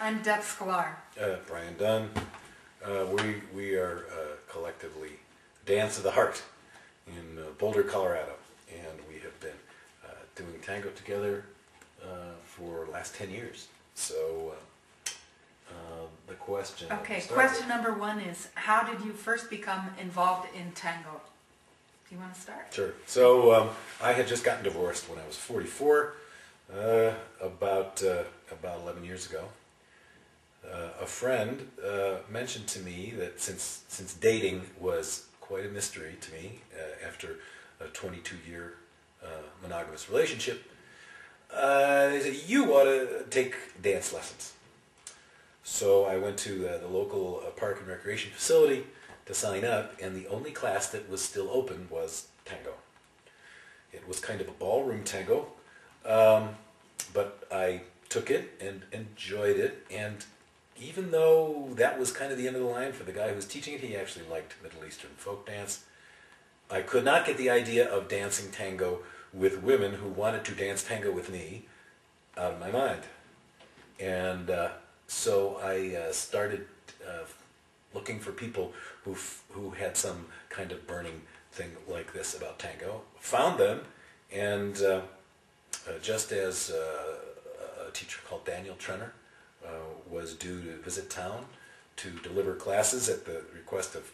I'm Deb Sclar. Brian Dunn. We are collectively Dance of the Heart in Boulder, Colorado, and we have been doing tango together for the last 10 years. So the question. Okay, question number one is, how did you first become involved in tango? Do you want to start? Sure. So I had just gotten divorced when I was 44, about 11 years ago. A friend mentioned to me that since dating was quite a mystery to me after a 22-year monogamous relationship, they said, you ought to take dance lessons. So I went to the local park and recreation facility to sign up, and the only class that was still open was tango. It was kind of a ballroom tango, but I took it and enjoyed it, and even though that was kind of the end of the line for the guy who was teaching it, he actually liked Middle Eastern folk dance. I could not get the idea of dancing tango with women who wanted to dance tango with me out of my mind. And so I started looking for people who had some kind of burning thing like this about tango. Found them, and just as a teacher called Daniel Trenner was due to visit town to deliver classes at the request of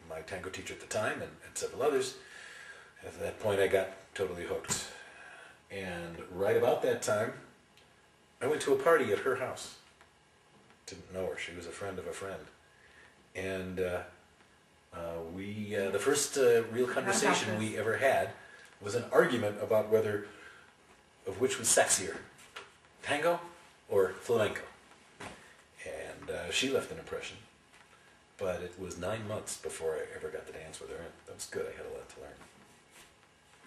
my tango teacher at the time and several others. At that point I got totally hooked. And right about that time, I went to a party at her house. Didn't know her. She was a friend of a friend. And the first real conversation we ever had was an argument about which was sexier, tango or flamenco. And she left an impression, but it was 9 months before I ever got to dance with her, and that was good. I had a lot to learn.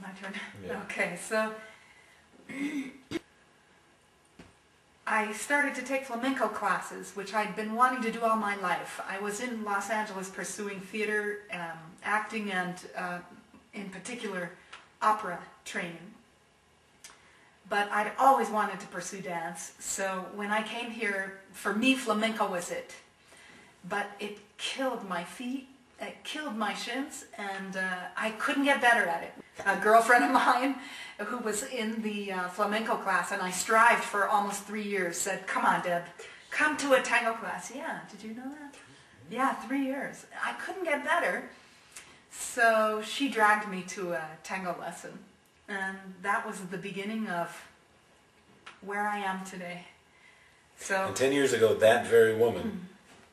My turn? Yeah. Okay, so I started to take flamenco classes, which I'd been wanting to do all my life. I was in Los Angeles pursuing theater, acting, and in particular opera training. But I'd always wanted to pursue dance, so when I came here, for me flamenco was it. But it killed my feet, it killed my shins, and I couldn't get better at it. A girlfriend of mine who was in the flamenco class, and I strived for almost 3 years, said, come on Deb, come to a tango class. Yeah, did you know that? Yeah, 3 years. I couldn't get better, so she dragged me to a tango lesson. And that was the beginning of where I am today. So, and 10 years ago, that very woman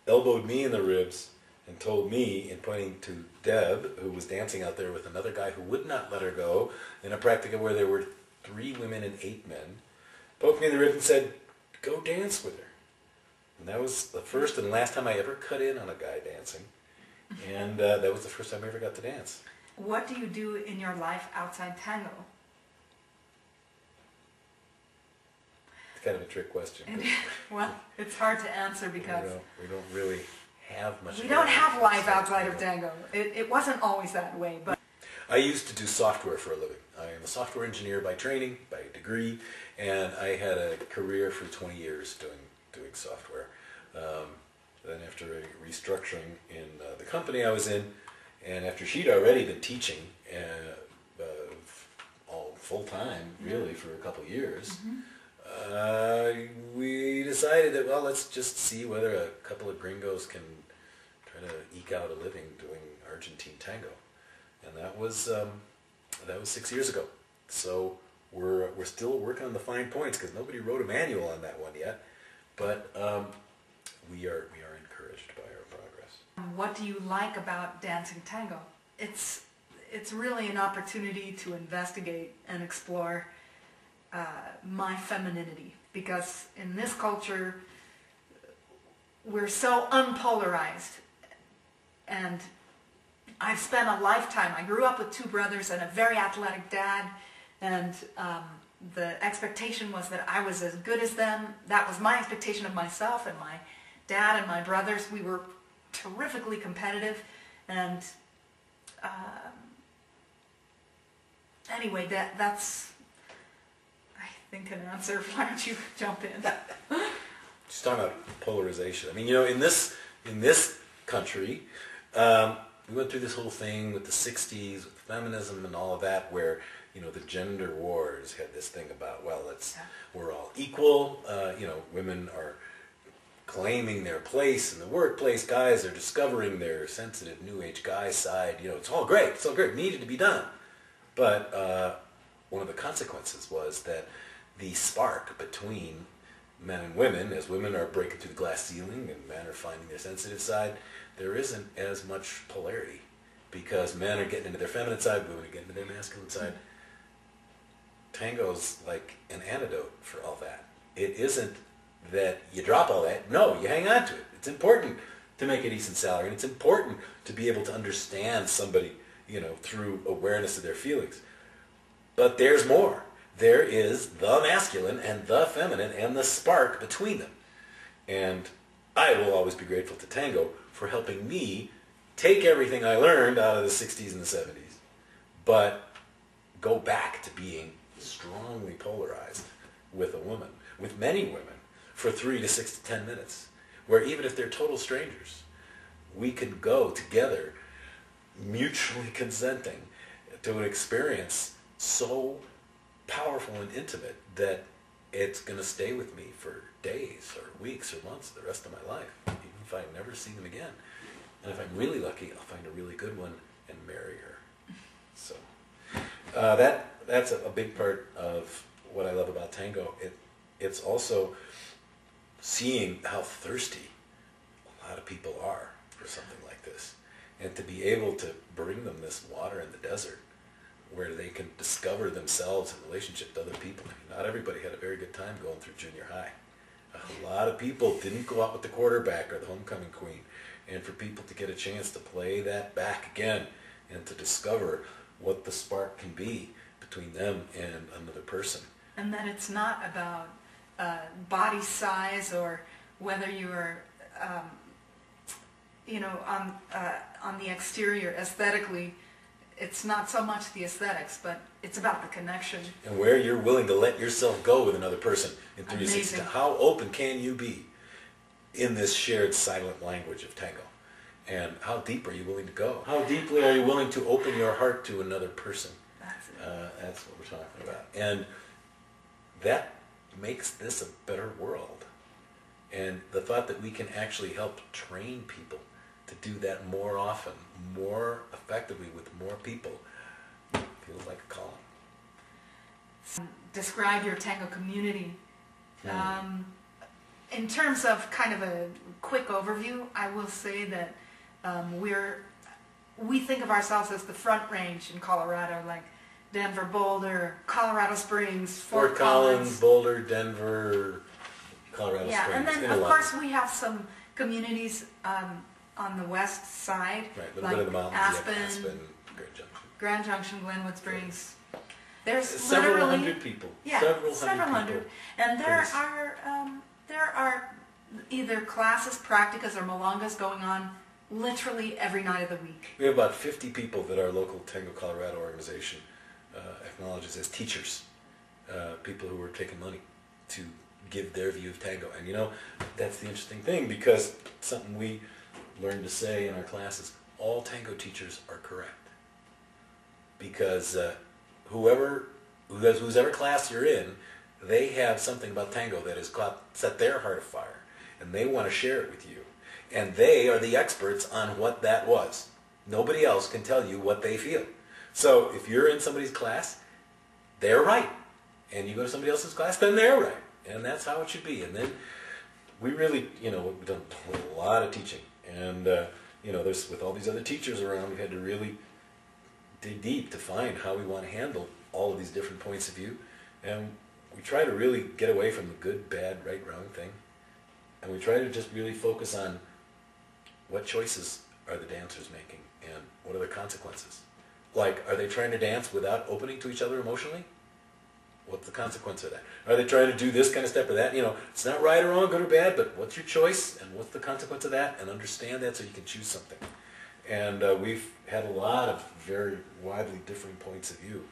elbowed me in the ribs and told me, in pointing to Deb, who was dancing out there with another guy who would not let her go, in a practica where there were 3 women and 8 men, poked me in the ribs and said, go dance with her. And that was the first and last time I ever cut in on a guy dancing. And that was the first time I ever got to dance. What do you do in your life outside tango? It's kind of a trick question. Well, it's hard to answer because we don't really have much. We don't have life outside of tango. It wasn't always that way. But I used to do software for a living. I am a software engineer by training, by degree, and I had a career for 20 years doing software. Then after a restructuring in the company I was in, and after she'd already been teaching all full-time, really, for a couple of years, we decided that, well, let's just see whether a couple of gringos can try to eke out a living doing Argentine tango. And that was 6 years ago. So we're still working on the fine points because nobody wrote a manual on that one yet. But we are encouraged by our progress. What do you like about dancing tango? It's really an opportunity to investigate and explore my femininity, because in this culture we're so unpolarized, and I've spent a lifetime. I grew up with 2 brothers and a very athletic dad, and the expectation was that I was as good as them. That was my expectation of myself and my dad and my brothers. We were terrifically competitive, and anyway, that's, I think, an answer. Why don't you jump in? just talking about polarization. I mean, you know, in this country, we went through this whole thing with the '60s, with feminism and all of that, where you know the gender wars had this thing about, well, we're all equal. You know, women are claiming their place in the workplace. Guys are discovering their sensitive New Age guy side. You know, it's all great. It's all great. It needed to be done. But one of the consequences was that the spark between men and women, as women are breaking through the glass ceiling and men are finding their sensitive side, there isn't as much polarity because men are getting into their feminine side, women are getting into their masculine side. Tango's like an antidote for all that. It isn't that you drop all that. No, you hang on to it. It's important to make a decent salary, and it's important to be able to understand somebody, you know, through awareness of their feelings. But there's more. There is the masculine and the feminine and the spark between them. And I will always be grateful to Tango for helping me take everything I learned out of the 60s and the 70s, but go back to being strongly polarized with a woman, with many women, for 3 to 6 to 10 minutes, where even if they're total strangers, we can go together, mutually consenting to an experience so powerful and intimate that it's going to stay with me for days or weeks or months, the rest of my life, even if I never see them again. And if I'm really lucky, I'll find a really good one and marry her. So that's a big part of what I love about Tango. It's also seeing how thirsty a lot of people are for something like this, and to be able to bring them this water in the desert where they can discover themselves in relationship to other people. I mean, not everybody had a very good time going through junior high. A lot of people didn't go out with the quarterback or the homecoming queen. And for people to get a chance to play that back again and to discover what the spark can be between them and another person. And that it's not about body size or whether you're, you know, on the exterior aesthetically. It's not so much the aesthetics, but it's about the connection. And where you're willing to let yourself go with another person in 360. How open can you be in this shared silent language of Tango? And how deep are you willing to go? How deeply are you willing to open your heart to another person? That's what we're talking about. And that makes this a better world. And the thought that we can actually help train people to do that more often, more effectively with more people, feels like a calling. Describe your Tango community. In terms of kind of a quick overview, I will say that we think of ourselves as the Front Range in Colorado, like Denver, Boulder, Colorado Springs, Fort Collins, Boulder, Denver, Colorado Springs. Yeah, and then of course we have some communities on the west side, right, like bit of the mountains, Aspen, Grand Junction, Glenwood Springs. There's several hundred people. Yeah, several hundred. And there are either classes, practicas, or milongas going on literally every night of the week. We have about 50 people that our local Tango, Colorado organization acknowledges as teachers, people who are taking money to give their view of Tango. And you know, that's the interesting thing, because something we learned to say in our classes, all Tango teachers are correct. Because whoever class you're in, they have something about Tango that has set their heart afire, and they want to share it with you. And they are the experts on what that was. Nobody else can tell you what they feel. So if you're in somebody's class, they're right. And you go to somebody else's class, then they're right. And that's how it should be. And then we really, you know, we've done a lot of teaching. And, you know, with all these other teachers around, we've had to really dig deep to find how we want to handle all of these different points of view. And we try to really get away from the good, bad, right, wrong thing. And we try to just really focus on what choices are the dancers making and what are the consequences. Like, are they trying to dance without opening to each other emotionally? What's the consequence of that? Are they trying to do this kind of step or that? You know, it's not right or wrong, good or bad, but what's your choice and what's the consequence of that? And understand that so you can choose something. And we've had a lot of very widely differing points of view.